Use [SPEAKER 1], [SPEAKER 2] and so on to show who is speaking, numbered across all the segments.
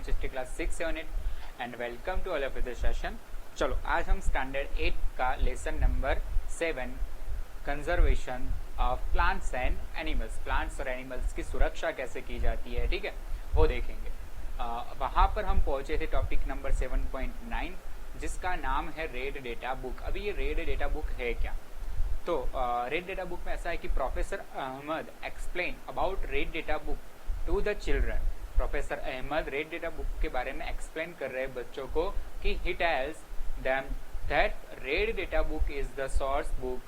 [SPEAKER 1] H S T class 678 and welcome to all of the session. चलो आज हम standard 8 का lesson number 7 conservation of plants and animals, plants और animals की सुरक्षा कैसे की जाती है, ठीक है, वो देखेंगे। वहाँ पर हम पहुंचे थे टॉपिक नंबर 7.9 जिसका नाम है रेड डेटा बुक। अभी ये रेड डेटा बुक है क्या? तो रेड डेटा बुक में ऐसा है कि professor Ahmad explain about red data book to the children. Professor Ahmad red data book के बारे में एक्सप्लेन कर रहे हैं बच्चों को कि he tells them that red data book is the source book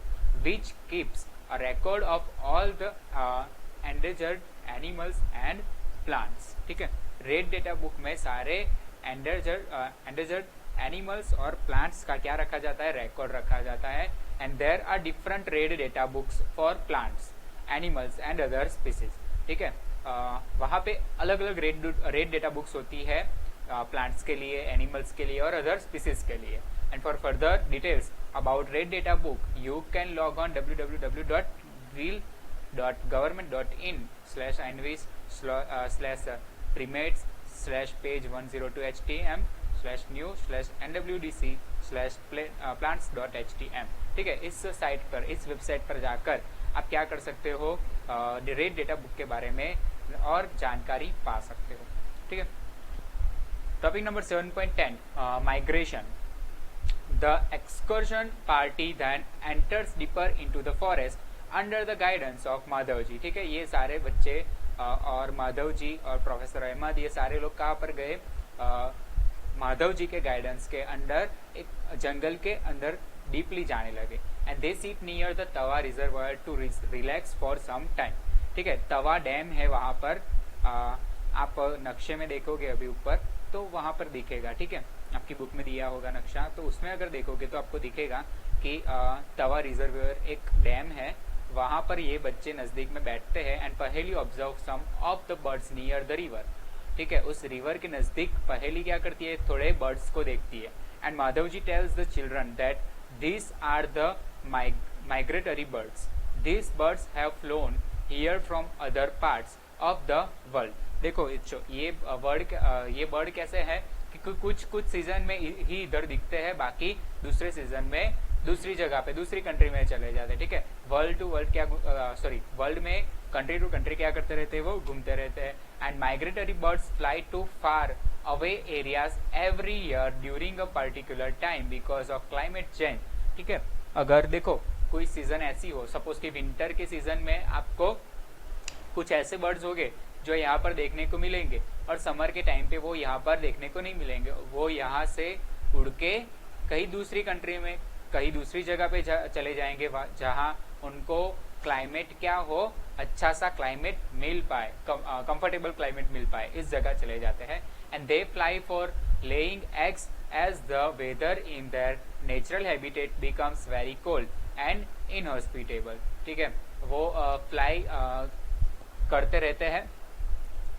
[SPEAKER 1] which keeps a record of all the endangered animals and plants. ठीक है, रेड डेटा बुक में सारे एंडेंजर्ड एनिमल्स और प्लांट्स का क्या रखा जाता है? रिकॉर्ड रखा जाता है। And there are different red data books for plants, animals and other species. ठीक है, वहाँ पे अलग अलग रेड डेटा बुक्स होती है प्लांट्स के लिए, एनिमल्स के लिए और अदर स्पीसीज के लिए। And for further details about red data book you can log on www.wheel.government.in/page102htm/new/nwdc/plants.htm। ठीक है, इस साइट पर, इस वेबसाइट पर जाकर आप क्या कर सकते हो? रेड डेटा बुक के बारे में और जानकारी पा सकते हो। ठीक है, topic number 7.10 migration. The excursion party then enters deeper into the forest under the guidance of Madhav ji. ठीक है, ये सारे बच्चे और माधव जी और प्रोफेसर अहमद, ये सारे लोग कहाँ पर गए? माधव जी के गाइडेंस के अंडर एक जंगल के अंदर डीपली जाने लगे। And they sit near the Tawa reservoir to relax for some time. ठीक है, तवा डैम है वहाँ पर, आप नक्शे में देखोगे अभी ऊपर तो वहाँ पर दिखेगा। ठीक है, आपकी बुक में दिया होगा नक्शा, तो उसमें अगर देखोगे तो आपको दिखेगा कि तवा रिजर्वायर एक डैम है, वहाँ पर ये बच्चे नज़दीक में बैठते हैं and Paheli observe some of the birds near the river. ठीक है, उस रिवर के नज़दीक पहेली क्या करती है? थोड़े बर्ड्स को देखती है। And Madhav ji tells the children that these are the migratory birds. These birds have flown here from other parts of the world. देखो ये बर्ड कैसे है कि कुछ सीजन में ही इधर दिखते हैं, बाकी दूसरे सीजन में दूसरी जगह पे, दूसरी कंट्री में चले जाते हैं। ठीक है, वर्ल्ड टू वर्ल्ड वर्ल्ड में कंट्री टू कंट्री क्या करते रहते हैं? वो घूमते रहते हैं। And migratory birds fly to far away areas every year during a particular time because of climate change. ठीक है, अगर देखो कोई सीजन ऐसी हो, सपोज कि विंटर के सीजन में आपको कुछ ऐसे बर्ड्स होंगे जो यहाँ पर देखने को मिलेंगे और समर के टाइम पे वो यहाँ पर देखने को नहीं मिलेंगे। वो यहाँ से उड़ के कहीं दूसरी कंट्री में, कहीं दूसरी जगह पे चले जाएंगे जहाँ उनको क्लाइमेट क्या हो, अच्छा सा क्लाइमेट मिल पाए, कंफर्टेबल क्लाइमेट मिल पाए, इस जगह चले जाते हैं। And they fly for laying eggs as the weather in their natural habitat becomes very cold and inhospitable। ठीक है, वो फ्लाई करते रहते हैं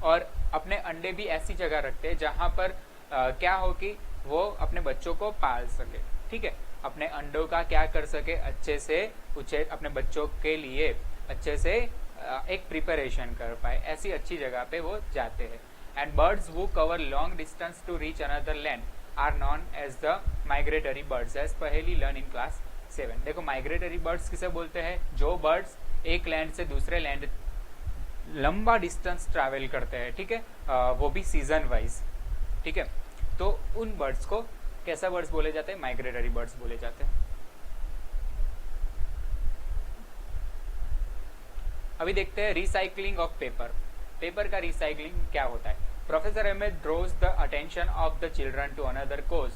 [SPEAKER 1] और अपने अंडे भी ऐसी जगह रखते हैं जहाँ पर क्या हो कि वो अपने बच्चों को पाल सके। ठीक है, अपने अंडों का क्या कर सके? अच्छे से उछेर, अपने बच्चों के लिए अच्छे से एक प्रिपरेशन कर पाए, ऐसी अच्छी जगह पे वो जाते हैं। एंड बर्ड्स वो cover long distance to reach another land are known as the migratory birds as Paheli learn in class 7। देखो माइग्रेटरी बर्ड्स किसे बोलते हैं? जो बर्ड्स एक लैंड से दूसरे लैंड लंबा डिस्टेंस ट्रैवल करते हैं। ठीक है, वो भी सीजन वाइज। ठीक है, तो उन बर्ड्स को कैसा बर्ड्स बोले जाते हैं? माइग्रेटरी बर्ड्स बोले जाते हैं। अभी देखते हैं रिसाइकलिंग ऑफ पेपर। पेपर का रिसाइकलिंग क्या होता है? Professor Ahmed draws the attention of the children to another cause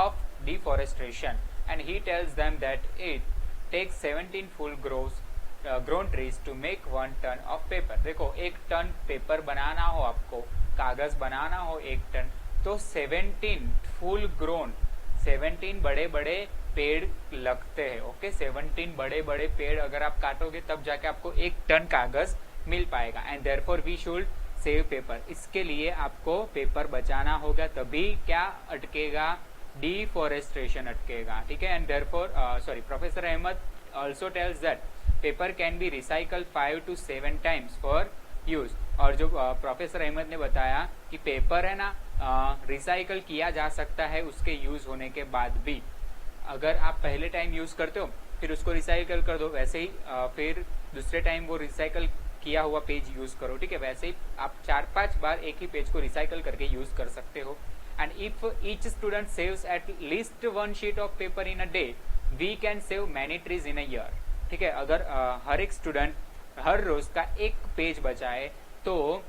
[SPEAKER 1] of deforestation and he tells them that it takes 17 full grown trees to make 1 ton of paper। देखो 1 ton paper बनाना हो, आपको कागज बनाना हो 1 ton, तो 17 full grown, 17 बड़े बड़े पेड़ लगते हैं। ओके, 17 बड़े बड़े पेड़ अगर आप काटोगे तब जाके आपको 1 टन कागज मिल पाएगा। And therefore we should save paper. इसके लिए आपको पेपर बचाना होगा, तभी क्या अटकेगा? डिफॉरेस्टेशन अटकेगा। ठीक है, and therefore professor Ahmad also tells that paper can be recycle 5 to 7 times for use. और जो प्रोफेसर अहमद ने बताया कि पेपर है ना, रिसाइकल किया जा सकता है उसके यूज होने के बाद भी। अगर आप पहले टाइम यूज करते हो फिर उसको रिसाइकल कर दो, वैसे ही फिर दूसरे टाइम वो रिसाइकल किया हुआ पेज यूज करो, ठीक है। वैसे ही आप 4-5 बार एक ही पेज को रिसाइकल करके यूज कर सकते हो। And if each student saves at least 1 sheet of paper in a day, we can save many trees in a year, ठीक है। अगर हर एक स्टूडेंट हर रोज का एक पेज बचाए तो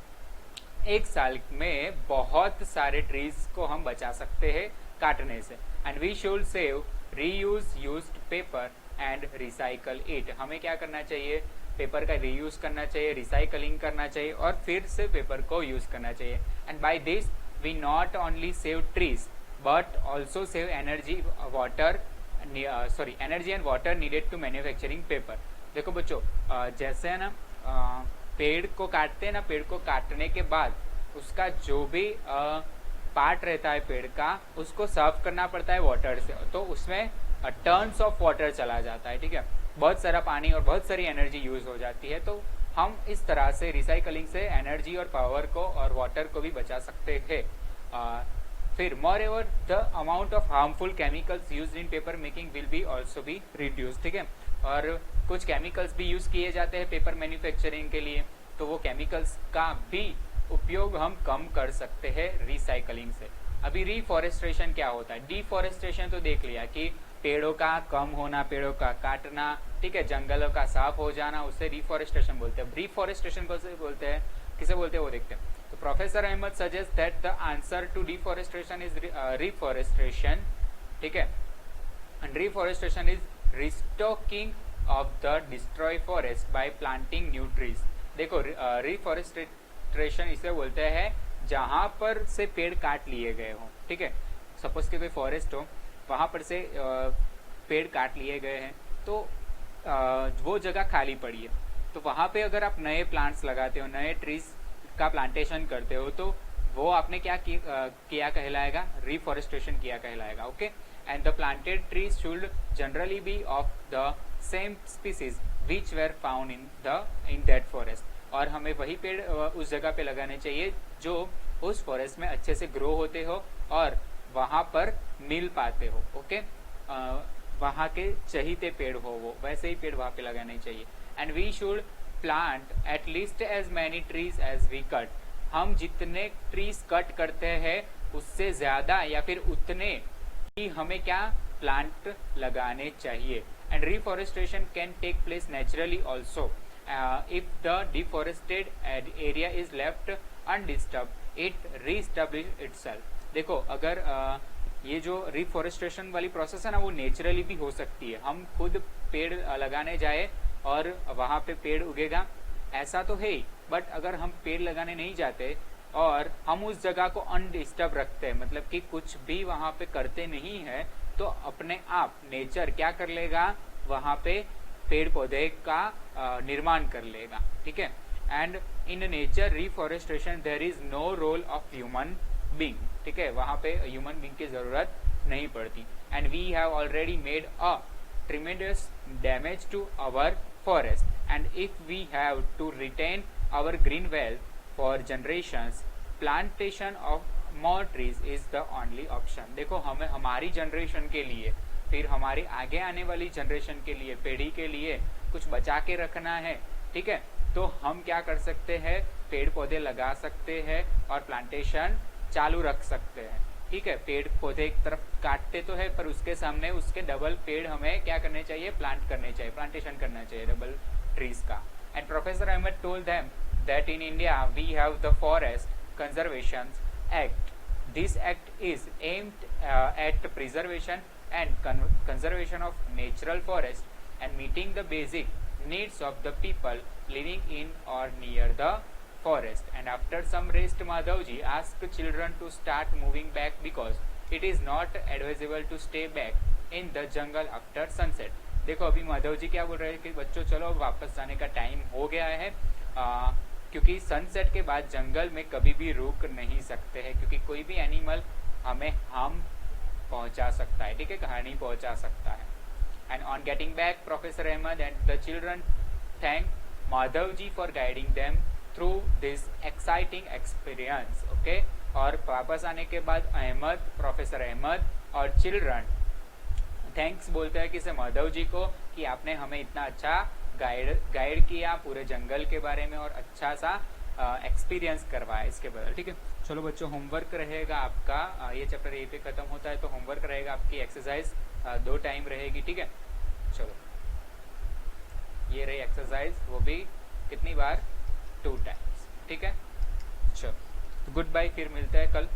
[SPEAKER 1] एक साल में बहुत सारे ट्रीज को हम बचा सकते हैं काटने से। And we should save reuse used paper and recycle it. हमें क्या करना चाहिए, पेपर का रीयूज करना चाहिए, रिसाइकलिंग करना चाहिए और फिर से पेपर को यूज करना चाहिए। And by this we not only save trees but also save energy energy and water needed to manufacturing paper. देखो बच्चों, जैसे है ना पेड़ को काटते हैं ना, पेड़ को काटने के बाद उसका जो भी पार्ट रहता है पेड़ का, उसको सर्व करना पड़ता है वाटर से, तो उसमें टर्न्स ऑफ वाटर चला जाता है, ठीक है। बहुत सारा पानी और बहुत सारी एनर्जी यूज हो जाती है। तो हम इस तरह से रिसाइकलिंग से एनर्जी और पावर को और वाटर को भी बचा सकते हैं। फिर more ever the amount of harmful chemicals use in paper making will be also be reduce, ठीक है। और कुछ केमिकल्स भी यूज किए जाते हैं पेपर मैन्युफैक्चरिंग के लिए, तो वो केमिकल्स का भी उपयोग हम कम कर सकते हैं रिसाइकलिंग से। अभी रिफॉरेस्ट्रेशन क्या होता है? डिफॉरेस्ट्रेशन तो देख लिया कि पेड़ों का कम होना, पेड़ों का काटना, ठीक है, जंगलों का साफ हो जाना, उसे रिफॉरेस्ट्रेशन बोलते हैं। रिफॉरेस्ट्रेशन कैसे बोलते हैं, किसे बोलते हैं वो देखते हैं। तो professor Ahmad suggest that the answer to deforestation is reforestation, ठीक है। And reforestation is restocking of the destroy forest by planting new trees. देखो, रिफॉरेस्ट्रेशन इसे बोलते हैं जहां पर से पेड़ काट लिए गए हो, ठीक है। सपोज कि कोई फॉरेस्ट हो, वहां पर से पेड़ काट लिए गए हैं, तो वो जगह खाली पड़ी है, तो वहां पे अगर आप नए प्लांट्स लगाते हो, नए ट्रीज का प्लांटेशन करते हो, तो वो आपने क्या किया कहलाएगा? रिफॉरेस्ट्रेशन किया कहलाएगा, okay. And the planted trees should generally be of the same species which were found in that forest. और हमें वही पेड़ उस जगह पे लगाने चाहिए जो उस फॉरेस्ट में अच्छे से ग्रो होते हो और वहां पर मिल पाते हो, ओके। वहां के चहीते पेड़ हो वो, वैसे ही पेड़ वहां पे लगाने चाहिए। And we should plant at least as many trees as we cut. हम जितने ट्रीज कट करते हैं उससे ज्यादा या फिर उतने ही हमें क्या प्लांट लगाने चाहिए। And reforestation can take place naturally also if the deforested area is left undisturb it reestablish itself. देखो, अगर ये जो रिफॉरेस्ट्रेशन वाली प्रोसेस है ना, वो नेचुरली भी हो सकती है। हम खुद पेड़ लगाने जाए और वहां पे पेड़ उगेगा, ऐसा तो है ही, बट अगर हम पेड़ लगाने नहीं जाते और हम उस जगह को अनडिस्टर्ब रखते हैं, मतलब कि कुछ भी वहां पे करते नहीं है, तो अपने आप नेचर क्या कर लेगा, वहां पे पेड़ पौधे का निर्माण कर लेगा, ठीक है। And in nature reforestation there is no role of human being, ठीक है, वहां पे ह्यूमन बीइंग की जरूरत नहीं पड़ती। And we have already made a tremendous damage to our forest, and if we have to retain our green wealth for generations, plantation of more trees is the only option। देखो, हमें हमारी generation के लिए, फिर हमारी आगे आने वाली जनरेशन के लिए, पीढ़ी के लिए कुछ बचा के रखना है, ठीक है। तो हम क्या कर सकते हैं, पेड़ पौधे लगा सकते हैं और प्लांटेशन चालू रख सकते हैं, ठीक है। पेड़ पौधे एक तरफ काटते तो है, पर उसके सामने उसके डबल पेड़ हमें क्या करने चाहिए, प्लांट करने चाहिए, प्लांटेशन करना चाहिए डबल ट्रीज का। And professor Ahmad told them that in India we have the forest conservation act. This act is aimed at preservation and conservation of natural forest and meeting the basic needs of the people living in और near the forest. And after some rest, Madhavji asked children to start moving back because it is not advisable to stay back in the jungle after sunset. देखो, अभी माधव जी क्या बोल रहे हैं कि बच्चों चलो वापस जाने का टाइम हो गया है, क्योंकि सनसेट के बाद जंगल में कभी भी रुक नहीं सकते हैं, क्योंकि कोई भी एनिमल हमें हार्म पहुंचा सकता है, ठीक है, हानि पहुंचा सकता है। And on getting back, professor Ahmad and the children thank Madhavji for guiding them through this exciting experience. Okay, और वापस आने के बाद अहमद, प्रोफेसर अहमद और चिल्ड्रन थैंक्स बोलते हैं किसे, माधव जी को, कि आपने हमें इतना अच्छा गाइड किया पूरे जंगल के बारे में और अच्छा सा एक्सपीरियंस करवाया इसके बदल। ठीक है, चलो बच्चों होमवर्क रहेगा आपका, ये चैप्टर यहीं पे खत्म होता है, तो होमवर्क रहेगा आपकी एक्सरसाइज 2 टाइम रहेगी। ठीक है, चलो ये रही एक्सरसाइज, वो भी कितनी बार, 2 टाइम्स। ठीक है, चलो गुड बाय, फिर मिलते हैं कल।